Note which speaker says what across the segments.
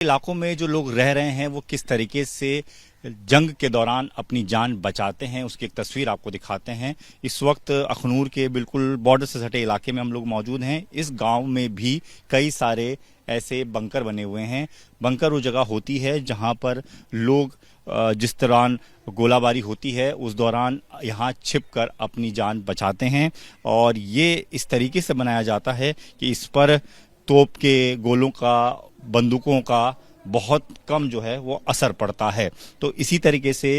Speaker 1: इलाकों में जो लोग रह रहे हैं वो किस तरीके से जंग के दौरान अपनी जान बचाते हैं, उसकी एक तस्वीर आपको दिखाते हैं। इस वक्त अखनूर के बिल्कुल बॉर्डर से सटे इलाके में हम लोग मौजूद हैं। इस गांव में भी कई सारे ऐसे बंकर बने हुए हैं। बंकर वो जगह होती है जहां पर लोग जिस दौरान गोलाबारी होती है उस दौरान यहाँ छिपकर अपनी जान बचाते हैं, और ये इस तरीके से बनाया जाता है कि इस पर तोप के गोलों का, बंदूकों का बहुत कम जो है वो असर पड़ता है। तो इसी तरीके से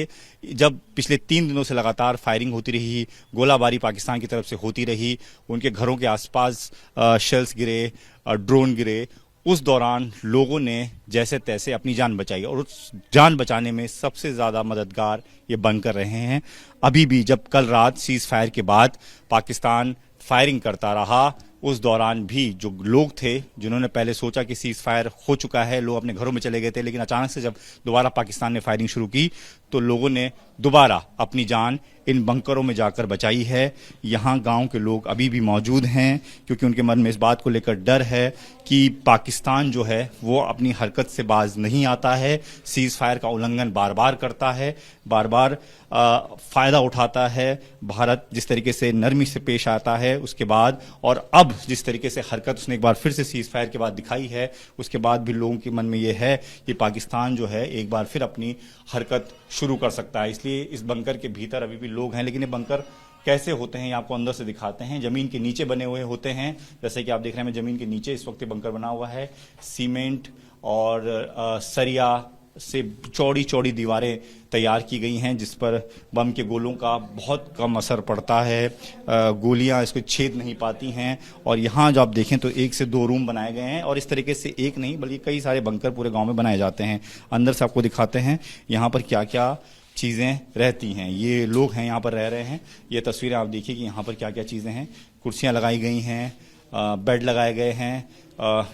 Speaker 1: जब पिछले 3 दिनों से लगातार फायरिंग होती रही, गोलाबारी पाकिस्तान की तरफ से होती रही, उनके घरों के आसपास शेल्स गिरे, ड्रोन गिरे, उस दौरान लोगों ने जैसे तैसे अपनी जान बचाई, और उस जान बचाने में सबसे ज़्यादा मददगार ये बनकर रहे हैं। अभी भी जब कल रात सीज फायर के बाद पाकिस्तान फायरिंग करता रहा, उस दौरान भी जो लोग थे जिन्होंने पहले सोचा कि सीज फायर हो चुका है, लोग अपने घरों में चले गए थे, लेकिन अचानक से जब दोबारा पाकिस्तान ने फायरिंग शुरू की तो लोगों ने दोबारा अपनी जान इन बंकरों में जाकर बचाई है। यहाँ गांव के लोग अभी भी मौजूद हैं क्योंकि उनके मन में इस बात को लेकर डर है कि पाकिस्तान जो है वो अपनी हरकत से बाज नहीं आता है, सीज फायर का उल्लंघन बार बार करता है, बार बार फ़ायदा उठाता है। भारत जिस तरीके से नरमी से पेश आता है उसके बाद, और अब जिस तरीके से हरकत उसने एक बार फिर से सीज फायर के बाद दिखाई है, उसके बाद भी लोगों के मन में ये है कि पाकिस्तान जो है एक बार फिर अपनी हरकत शुरू कर सकता है। इसलिए इस बंकर के भीतर अभी भी लोग हैं, लेकिन ये बंकर कैसे होते हैं ये आपको अंदर से दिखाते हैं। जमीन के नीचे बने हुए होते हैं, जैसे कि आप देख रहे हैं जमीन के नीचे इस वक्त बंकर बना हुआ है। सीमेंट और सरिया से चौड़ी चौड़ी दीवारें तैयार की गई हैं जिस पर बम के गोलों का बहुत कम असर पड़ता है, गोलियां इसको छेद नहीं पाती हैं। और यहाँ जो आप देखें तो 1 से 2 रूम बनाए गए हैं, और इस तरीके से एक नहीं बल्कि कई सारे बंकर पूरे गांव में बनाए जाते हैं। अंदर से आपको दिखाते हैं यहाँ पर क्या क्या चीज़ें रहती हैं। ये लोग हैं यहाँ पर रह रहे हैं, ये तस्वीरें आप देखिए कि यहाँ पर क्या क्या चीज़ें हैं। कुर्सियाँ लगाई गई हैं, बेड लगाए गए हैं,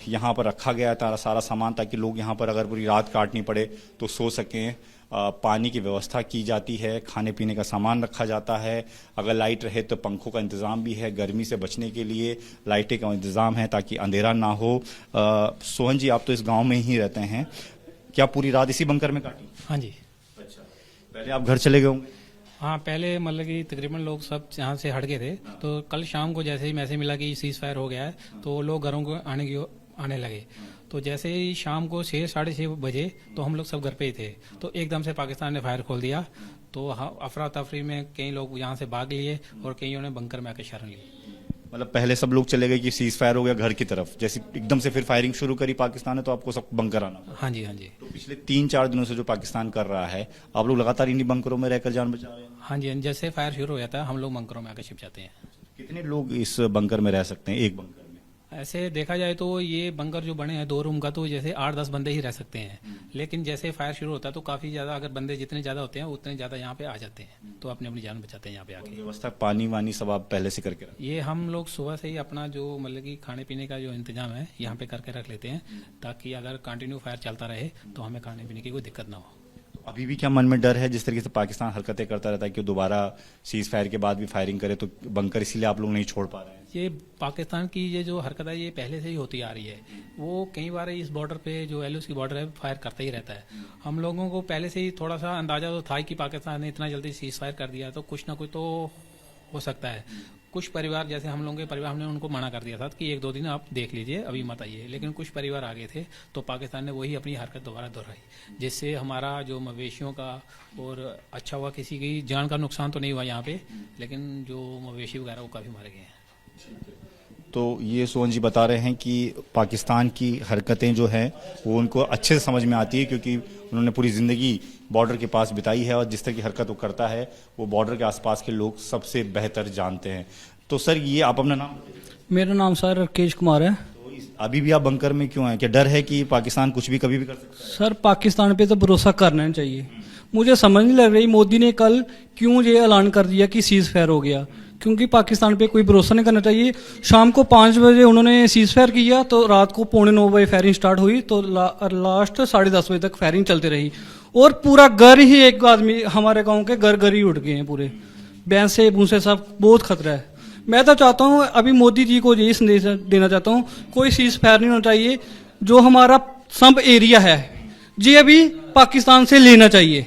Speaker 1: यहाँ पर रखा गया है सारा सामान ताकि लोग यहाँ पर अगर पूरी रात काटनी पड़े तो सो सकें। पानी की व्यवस्था की जाती है, खाने पीने का सामान रखा जाता है। अगर लाइट रहे तो पंखों का इंतज़ाम भी है, गर्मी से बचने के लिए लाइटें का इंतज़ाम है ताकि अंधेरा ना हो। सोहन जी, आप तो इस गांव में ही रहते हैं, क्या पूरी रात इसी बंकर में काटी?
Speaker 2: हाँ जी।
Speaker 1: अच्छा, पहले आप घर चले गए होंगे?
Speaker 2: हाँ, पहले मतलब कि तकरीबन लोग सब यहाँ से हट गए थे, तो कल शाम को जैसे ही मैसेज मिला कि सीज फायर हो गया है तो लोग घरों को आने लगे। तो जैसे ही शाम को 6 साढ़े 6 बजे तो हम लोग सब घर पे ही थे, तो एकदम से पाकिस्तान ने फायर खोल दिया। तो अफरा तफरी में कई लोग यहाँ से भाग लिए और कईयों ने बंकर में आकर शरण ली।
Speaker 1: मतलब पहले सब लोग चले गए कि सीज फायर हो गया घर की तरफ, जैसे एकदम से फिर फायरिंग शुरू करी पाकिस्तान ने तो आपको सब बंकर आना पड़ा।
Speaker 2: हाँ जी, हाँ जी।
Speaker 1: तो पिछले 3-4 दिनों से जो पाकिस्तान कर रहा है, आप लोग लगातार इन्हीं बंकरों में रहकर जान बचा रहे हैं?
Speaker 2: हाँ जी, जैसे फायर शुरू हो जाता है हम लोग बंकरों में आकर छिप जाते हैं।
Speaker 1: कितने लोग इस बंकर में रह सकते हैं, एक बंकर में?
Speaker 2: ऐसे देखा जाए तो ये बंकर जो बने हैं 2 रूम का, तो जैसे 8-10 बंदे ही रह सकते हैं, लेकिन जैसे फायर शुरू होता है तो काफी ज्यादा, अगर बंदे जितने ज्यादा होते हैं उतने ज्यादा यहाँ पे आ जाते हैं, तो अपनी अपनी जान बचाते हैं यहाँ पे आके।
Speaker 1: व्यवस्था पानी वानी सब आप पहले से करके रखें?
Speaker 2: ये हम लोग सुबह से ही अपना जो मतलब कि खाने पीने का जो इंतजाम है यहाँ पे करके रख लेते हैं, ताकि अगर कंटिन्यू फायर चलता रहे तो हमें खाने पीने की कोई दिक्कत ना हो।
Speaker 1: अभी भी क्या मन में डर है, जिस तरीके से पाकिस्तान हरकतें करता रहता है कि दोबारा सीज फायर के बाद भी फायरिंग करे, तो बंकर इसीलिए आप लोग नहीं छोड़ पा रहे हैं?
Speaker 2: ये पाकिस्तान की ये जो हरकत है ये पहले से ही होती आ रही है। वो कई बार इस बॉर्डर पे जो LOC बॉर्डर है फायर करता ही रहता है। हम लोगों को पहले से ही थोड़ा सा अंदाजा तो था कि पाकिस्तान ने इतना जल्दी सीज फायर कर दिया तो कुछ ना कुछ तो हो सकता है। कुछ परिवार, जैसे हम लोगों के परिवार, हमने उनको मना कर दिया था कि 1-2 दिन आप देख लीजिए, अभी मत आइए, लेकिन कुछ परिवार आ गए थे तो पाकिस्तान ने वही अपनी हरकत दोबारा दोहराई, जिससे हमारा जो मवेशियों का और अच्छा हुआ, किसी की जान का नुकसान तो नहीं हुआ यहाँ पे, लेकिन जो मवेशी वगैरह वो काफ़ी मारे गए हैं।
Speaker 1: तो ये सोहन जी बता रहे हैं कि पाकिस्तान की हरकतें जो हैं वो उनको अच्छे से समझ में आती है क्योंकि उन्होंने पूरी ज़िंदगी बॉर्डर के पास बिताई है, और जिस तरह की हरकत वो करता है वो बॉर्डर के आसपास के लोग सबसे बेहतर जानते हैं। तो सर, ये आप अपना नाम?
Speaker 3: मेरा नाम सर राकेश कुमार है।
Speaker 1: तो अभी भी आप बंकर में क्यों हैं? क्या डर है कि पाकिस्तान कुछ भी कभी भी कर सकता है?
Speaker 3: सर, पाकिस्तान पे तो भरोसा करना चाहिए। मुझे समझ नहीं लग रही मोदी ने कल क्यों ये ऐलान कर दिया कि सीज फायर हो गया, क्योंकि पाकिस्तान पे कोई भरोसा नहीं करना चाहिए। शाम को 5 बजे उन्होंने सीज फायर किया तो रात को 8:45 बजे फायरिंग स्टार्ट हुई, तो लास्ट 10:30 बजे तक फायरिंग चलती रही, और पूरा घर ही, एक आदमी हमारे गांव के घर ही उड़ गए हैं पूरे, भैंसे भूसे सब, बहुत खतरा है। मैं तो चाहता हूँ अभी मोदी जी को यही संदेश देना चाहता हूँ, कोई सीज फायर नहीं होना चाहिए। जो हमारा सब एरिया है जी अभी पाकिस्तान से लेना चाहिए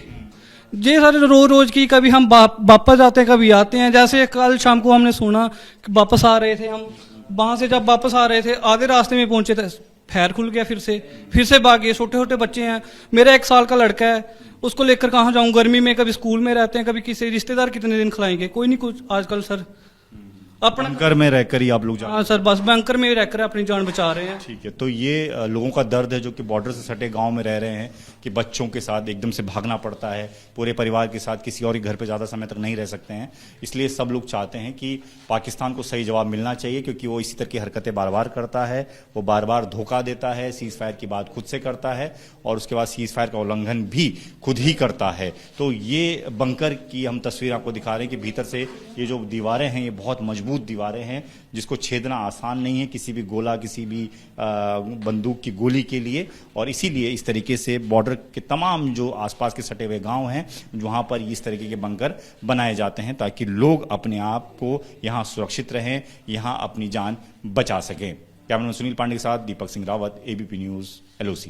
Speaker 3: जी सर। रोज रोज की कभी हम वापस आते हैं कभी आते हैं। जैसे कल शाम को हमने सुना कि वापस आ रहे थे हम, वहां से जब वापस आ रहे थे आधे रास्ते में पहुंचे थे फायर खुल गया, फिर से भाग गए। छोटे छोटे बच्चे हैं, मेरा 1 साल का लड़का है, उसको लेकर कहाँ जाऊं गर्मी में। कभी स्कूल में रहते हैं, कभी किसी रिश्तेदार कितने दिन खिलाएंगे, कोई नहीं कुछ आजकल सर अपना
Speaker 1: बंकर में रहकर ही आप लोग
Speaker 3: हाँ सर बस बैंकर में रहकर अपनी जान बचा रहे हैं।
Speaker 1: ठीक है, तो ये लोगों का दर्द है जो कि बॉर्डर से सटे गांव में रह रहे हैं कि बच्चों के साथ एकदम से भागना पड़ता है, पूरे परिवार के साथ किसी और के घर पे ज़्यादा समय तक नहीं रह सकते हैं। इसलिए सब लोग चाहते हैं कि पाकिस्तान को सही जवाब मिलना चाहिए, क्योंकि वो इसी तरह की हरकतें बार बार करता है, वो बार बार धोखा देता है, सीज फायर की बात खुद से करता है और उसके बाद सीज फायर का उल्लंघन भी खुद ही करता है। तो ये बंकर की हम तस्वीर आपको दिखा रहे हैं कि भीतर से ये जो दीवारें हैं ये बहुत मजबूत दीवारें हैं जिसको छेदना आसान नहीं है किसी भी गोला, किसी भी बंदूक की गोली के लिए। और इसीलिए इस तरीके से बॉर्डर के तमाम जो आसपास के सटे हुए गांव हैं वहां पर इस तरीके के बंकर बनाए जाते हैं ताकि लोग अपने आप को यहां सुरक्षित रहें, यहां अपनी जान बचा सकें। कैमरामैन सुनील पांडे के साथ Deepak Singh Rawat, ABP news, LOC।